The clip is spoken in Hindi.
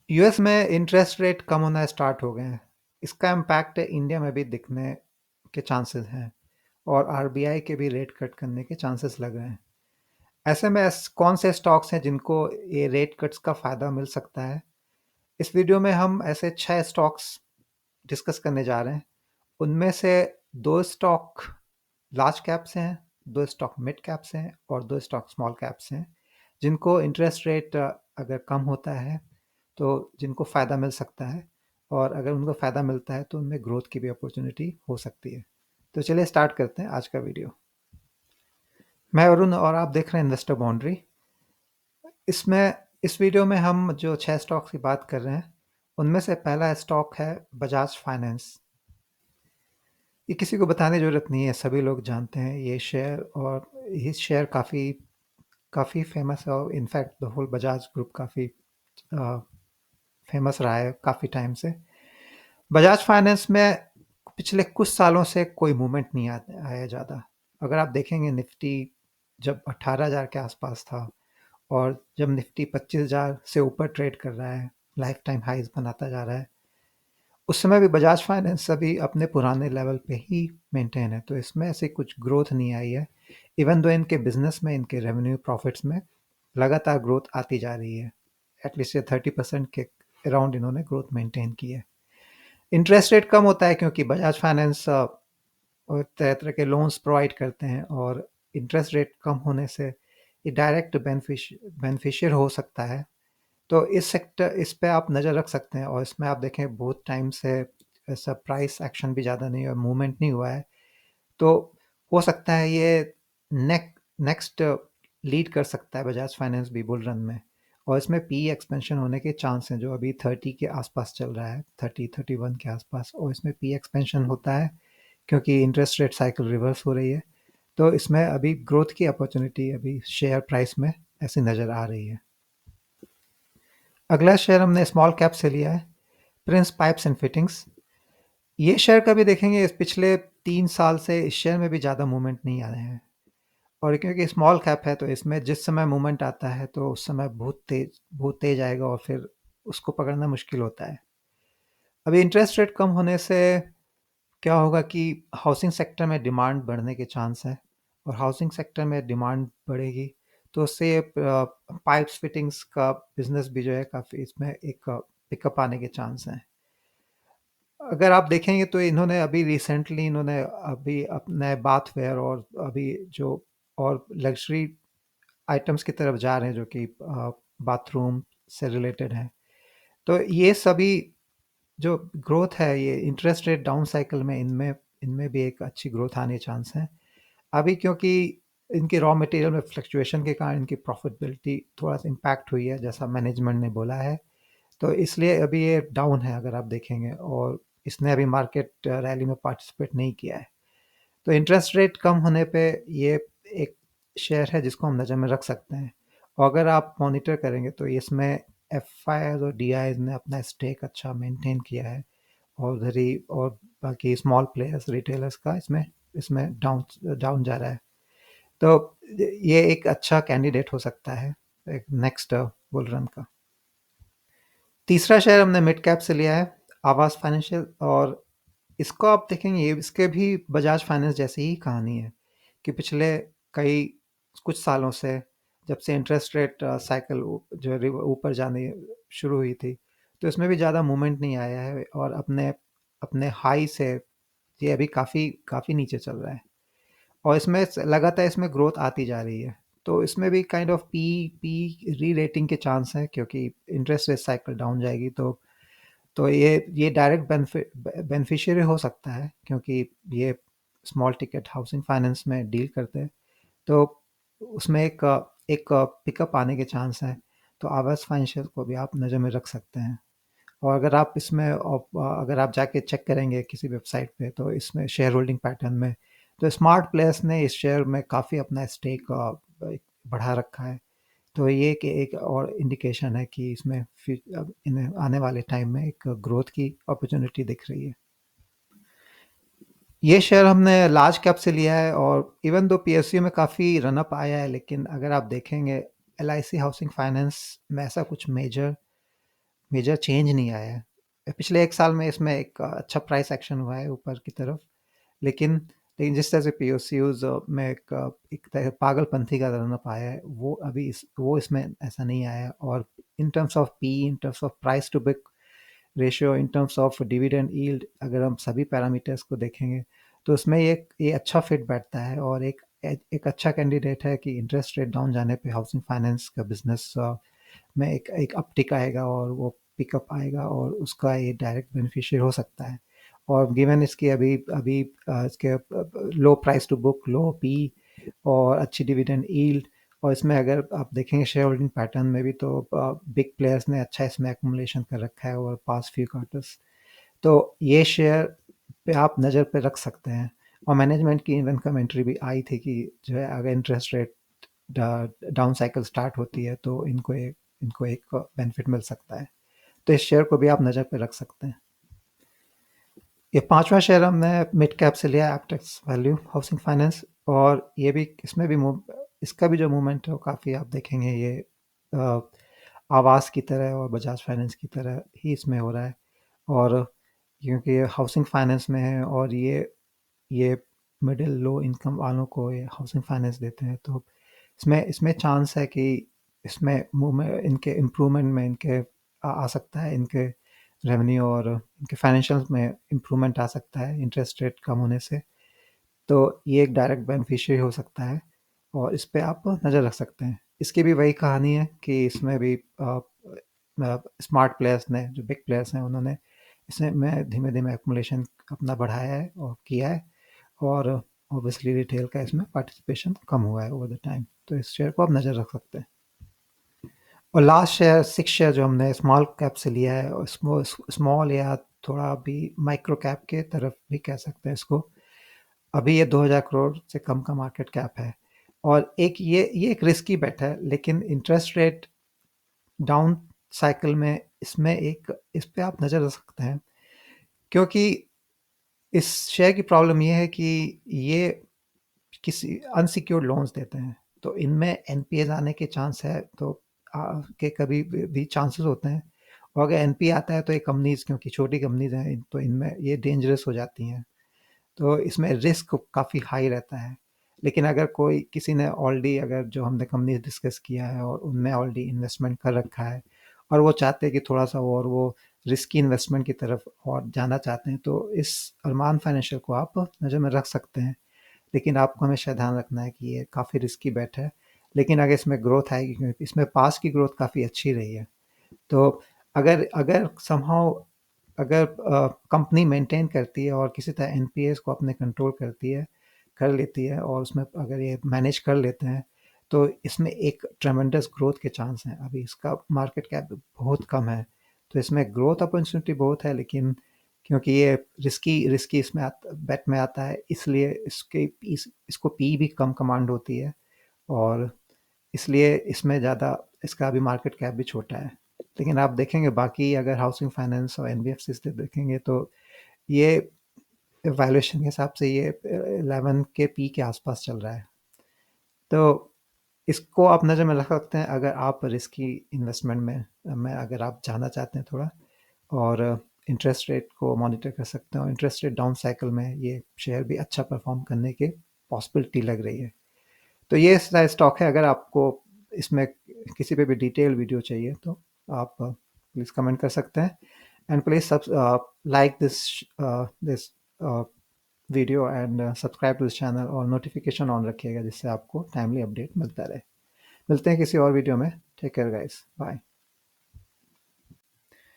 यूएस में इंटरेस्ट रेट कम होना स्टार्ट हो गए हैं। इसका इम्पैक्ट इंडिया में भी दिखने के चांसेस हैं और आरबीआई के भी रेट कट करने के चांसेस लग रहे हैं। ऐसे में कौन से स्टॉक्स हैं जिनको ये रेट कट्स का फ़ायदा मिल सकता है? इस वीडियो में हम ऐसे 6 स्टॉक्स डिस्कस करने जा रहे हैं। उनमें से 2 स्टॉक लार्ज कैप से हैं, 2 स्टॉक मिड कैप से हैं और 2 स्टॉक स्मॉल कैप से हैं, जिनको इंटरेस्ट रेट अगर कम होता है तो जिनको फ़ायदा मिल सकता है और अगर उनको फ़ायदा मिलता है तो उनमें ग्रोथ की भी अपॉर्चुनिटी हो सकती है। तो चलिए स्टार्ट करते हैं आज का वीडियो। मैं अरुण और आप देख रहे हैं इन्वेस्टर बाउंड्री। इसमें इस वीडियो में हम जो 6 स्टॉक्स की बात कर रहे हैं, उनमें से पहला स्टॉक है बजाज फाइनेंस। ये किसी को बताने की ज़रूरत नहीं है, सभी लोग जानते हैं ये शेयर और ये शेयर काफ़ी काफ़ी फेमस है और in fact the whole Bajaj group काफ़ी फेमस रहा है काफ़ी टाइम से। बजाज फाइनेंस में पिछले कुछ सालों से कोई मूवमेंट नहीं आया ज़्यादा। अगर आप देखेंगे निफ्टी जब 18,000 के आसपास था और जब निफ्टी 25,000 से ऊपर ट्रेड कर रहा है, लाइफ टाइम हाइज बनाता जा रहा है, उस समय भी बजाज फाइनेंस अभी अपने पुराने लेवल पे ही मेंटेन है। तो इसमें ऐसी कुछ ग्रोथ नहीं आई है। इवन दो इनके बिजनेस में, इनके रेवेन्यू प्रॉफिट्स में लगातार ग्रोथ आती जा रही है। एटलीस्ट ये 30% के अराउंड इन्होंने ग्रोथ मेंटेन की है। इंटरेस्ट रेट कम होता है क्योंकि बजाज फाइनेंस तरह तरह के लोन्स प्रोवाइड करते हैं और इंटरेस्ट रेट कम होने से ये डायरेक्ट बेनिफिशियर हो सकता है। तो इस पे आप नज़र रख सकते हैं और इसमें आप देखें बहुत टाइम से ऐसा प्राइस एक्शन भी ज़्यादा नहीं हुआ, मूवमेंट नहीं हुआ है। तो हो सकता है ये नेक्स्ट लीड कर सकता है बजाज फाइनेंस भी बुल रन में। और इसमें पी एक्सपेंशन होने के चांस हैं जो अभी 30 के आसपास चल रहा है, 30-31 के आसपास, और इसमें पी एक्सपेंशन होता है क्योंकि इंटरेस्ट रेट साइकिल रिवर्स हो रही है। तो इसमें अभी ग्रोथ की अपॉर्चुनिटी अभी शेयर प्राइस में ऐसी नज़र आ रही है। अगला शेयर हमने स्मॉल कैप से लिया है, प्रिंस पाइप्स एंड फिटिंग्स। ये शेयर का भी देखेंगे इस पिछले 3 साल से इस शेयर में भी ज़्यादा मूवमेंट नहीं आ रहे हैं और क्योंकि स्मॉल कैप है तो इसमें जिस समय मूवमेंट आता है तो उस समय बहुत तेज आएगा और फिर उसको पकड़ना मुश्किल होता है। अभी इंटरेस्ट रेट कम होने से क्या होगा कि हाउसिंग सेक्टर में डिमांड बढ़ने के चांस है और हाउसिंग सेक्टर में डिमांड बढ़ेगी तो उससे पाइप्स फिटिंग्स का बिजनेस भी जो है काफ़ी इसमें एक पिकअप आने के चांस हैं। अगर आप देखेंगे तो इन्होंने अभी रिसेंटली इन्होंने अभी अपने बाथवेयर और अभी जो और लग्जरी आइटम्स की तरफ जा रहे हैं जो कि बाथरूम से रिलेटेड हैं। तो ये सभी जो ग्रोथ है ये इंटरेस्ट रेट डाउन साइकिल में इनमें इनमें भी एक अच्छी ग्रोथ आने चांस हैं। अभी क्योंकि इनके रॉ मटेरियल में फ्लक्चुएशन के कारण इनकी प्रॉफिटेबिलिटी थोड़ा सा इम्पैक्ट हुई है जैसा मैनेजमेंट ने बोला है। तो इसलिए अभी ये डाउन है अगर आप देखेंगे और इसने अभी मार्केट रैली में पार्टिसिपेट नहीं किया है। तो इंटरेस्ट रेट कम होने पे ये एक शेयर है जिसको हम नज़र में रख सकते हैं और अगर आप मॉनिटर करेंगे तो इसमें एफ आई और डी आई ने अपना स्टेक अच्छा मेंटेन किया है और उधर ही और बाकी स्मॉल प्लेयर्स रिटेलर्स का इसमें इसमें डाउन डाउन जा रहा है। तो ये एक अच्छा कैंडिडेट हो सकता है एक नेक्स्ट बुल रन का। तीसरा शेयर हमने मिड कैप से लिया है, आवास फाइनेंशियल। और इसको आप देखेंगे ये इसके भी बजाज फाइनेंस जैसी ही कहानी है कि पिछले कई कुछ सालों से जब से इंटरेस्ट रेट साइकिल जो ऊपर जाने शुरू हुई थी तो इसमें भी ज़्यादा मूवमेंट नहीं आया है और अपने अपने हाई से ये अभी काफ़ी काफ़ी नीचे चल रहा है और इसमें लगातार इसमें ग्रोथ आती जा रही है। तो इसमें भी काइंड ऑफ पी पी री रेटिंग के चांस हैं क्योंकि इंटरेस्ट रेट साइकिल डाउन जाएगी तो ये डायरेक्ट बेनिफिशियरी हो सकता है क्योंकि ये स्मॉल टिकट हाउसिंग फाइनेंस में डील करते हैं। तो उसमें एक पिकअप आने के चांस हैं। तो आवास फाइनेंशियल को भी आप नज़र में रख सकते हैं और अगर आप इसमें अगर आप जाके चेक करेंगे किसी वेबसाइट पे तो इसमें शेयर होल्डिंग पैटर्न में तो स्मार्ट प्लेयर्स ने इस शेयर में काफ़ी अपना स्टेक बढ़ा रखा है। तो ये कि एक और इंडिकेशन है कि इसमें इन आने वाले टाइम में एक ग्रोथ की अपॉर्चुनिटी दिख रही है। ये शेयर हमने लार्ज कैप से लिया है और इवन दो पीएसयू में काफ़ी रनअप आया है लेकिन अगर आप देखेंगे एलआईसी हाउसिंग फाइनेंस में ऐसा कुछ मेजर मेजर चेंज नहीं आया है। पिछले 1 साल में इसमें एक अच्छा प्राइस एक्शन हुआ है ऊपर की तरफ, लेकिन लेकिन जिस तरह से पीओसीयूज़ में एक तरह पागलपंथी का रन अप आया है, वो इसमें ऐसा नहीं आया है। और in terms of P, in terms of price to book ratio, in terms of dividend yield, अगर हम सभी पैरामीटर्स को देखेंगे तो उसमें ये अच्छा फिट बैठता है, और एक अच्छा कैंडिडेट है कि इंटरेस्ट रेट डाउन जाने पे हाउसिंग फाइनेंस का बिजनेस में एक अपटिक आएगा और वो पिकअप आएगा, और उसका ये डायरेक्ट बेनिफिशियल हो सकता है। और गिवन इसकी अभी अभी इसके low price to book, low P, और अच्छी डिविडेंड यील्ड, और इसमें अगर आप देखेंगे शेयर होल्डिंग पैटर्न में भी, तो बिग प्लेयर्स ने अच्छा इसमें एक्मुलेशन कर रखा है ओवर पास्ट फ्यू क्वार्टर्स। तो ये शेयर पे आप नज़र पे रख सकते हैं। और मैनेजमेंट की इवन कमेंट्री भी आई थी कि जो है अगर interest rate down cycle start होती है तो इनको एक बेनिफिट मिल सकता है। तो इस शेयर को भी आप नज़र पे रख सकते हैं। ये पांचवा शेयर हमने मिड कैप से लिया, एप्टेक्स वैल्यू हाउसिंग फाइनेंस। और ये भी इसमें भी इसका भी जो मूवमेंट है वो काफ़ी आप देखेंगे, ये अ, आवास की तरह और बजाज फाइनेंस की तरह ही इसमें हो रहा है। और क्योंकि ये हाउसिंग फाइनेंस में है, और ये मिडिल लो इनकम वालों को ये हाउसिंग फाइनेंस देते हैं, तो इसमें इसमें चांस है कि इसमें मूवमेंट, इनके इम्प्रूवमेंट में इनके आ सकता है, इनके रेवेन्यू और इनके फाइनेंशियल्स में इम्प्रूवमेंट आ सकता है इंटरेस्ट रेट कम होने से। तो ये एक डायरेक्ट बेनिफिशियरी हो सकता है, और इस पे आप नज़र रख सकते हैं। इसकी भी वही कहानी है कि इसमें भी स्मार्ट प्लेयर्स ने, जो बिग प्लेयर्स हैं, उन्होंने इसमें धीमे धीमे एक्मुलेशन अपना बढ़ाया है और किया है। और ऑब्वियसली रिटेल का इसमें पार्टिसिपेशन कम हुआ है ओवर द टाइम, तो इस शेयर को आप नज़र रख सकते हैं। और लास्ट शेयर, सिक्स शेयर जो हमने स्मॉल कैप से लिया है, और स्मॉल या थोड़ा भी माइक्रो कैप के तरफ भी कह सकते हैं इसको। अभी ये 2000 करोड़ से कम का मार्केट कैप है, और ये एक रिस्की बेट है, लेकिन इंटरेस्ट रेट डाउन साइकिल में इस पे आप नज़र रख सकते हैं। क्योंकि इस शेयर की प्रॉब्लम ये है कि ये किसी अनसिक्योर्ड लोन्स देते हैं, तो इनमें एनपीएज आने के चांस है, तो के कभी भी चांसेस होते हैं। और अगर एनपी आता है तो ये कंपनीज, क्योंकि छोटी कंपनीज हैं, तो इनमें ये डेंजरस हो जाती हैं, तो इसमें रिस्क काफ़ी हाई रहता है। लेकिन अगर कोई किसी ने ऑलरेडी, अगर जो हमने कंपनी डिस्कस किया है और उनमें ऑलरेडी इन्वेस्टमेंट कर रखा है, और वो चाहते हैं कि थोड़ा सा और वो रिस्की इन्वेस्टमेंट की तरफ और जाना चाहते हैं, तो इस अरमान फाइनेंशियल को आप नज़र में रख सकते हैं। लेकिन आपको हमेशा ध्यान रखना है कि ये काफ़ी रिस्की बेट है। लेकिन अगर इसमें ग्रोथ आएगी, क्योंकि इसमें पास की ग्रोथ काफ़ी अच्छी रही है, तो अगर अगर समहाउ अगर कंपनी मेंटेन करती है और किसी तरह एनपीएस को अपने कंट्रोल कर लेती है, और उसमें अगर ये मैनेज कर लेते हैं, तो इसमें एक ट्रेमेंडस ग्रोथ के चांस हैं। अभी इसका मार्केट कैप बहुत कम है, तो इसमें ग्रोथ अपॉर्चुनिटी बहुत है, लेकिन क्योंकि ये रिस्की रिस्की इसमें बेट में आता है, इसलिए इसको पी भी कम कमांड होती है, और इसलिए इसमें ज़्यादा, इसका अभी मार्केट कैप भी छोटा है। लेकिन आप देखेंगे बाकी अगर हाउसिंग फाइनेंस और एनबीएफसी से देखेंगे, तो ये वैल्यूएशन के हिसाब से ये 11 के पी के आसपास चल रहा है। तो इसको आप नज़र में रख सकते हैं अगर आप रिस्की इन्वेस्टमेंट में अगर आप जाना चाहते हैं थोड़ा, और इंटरेस्ट रेट को मॉनिटर कर सकते हैं, और इंटरेस्ट रेट डाउन साइकिल में ये शेयर भी अच्छा परफॉर्म करने की पॉसिबिलिटी लग रही है। तो ये सारा स्टॉक है। अगर आपको इसमें किसी पे भी डिटेल वीडियो चाहिए तो आप प्लीज़ कमेंट कर सकते हैं, and please like this video and subscribe to this channel, और नोटिफिकेशन ऑन रखिएगा जिससे आपको टाइमली अपडेट मिलता रहे। मिलते हैं किसी और वीडियो में। Take care guys, bye.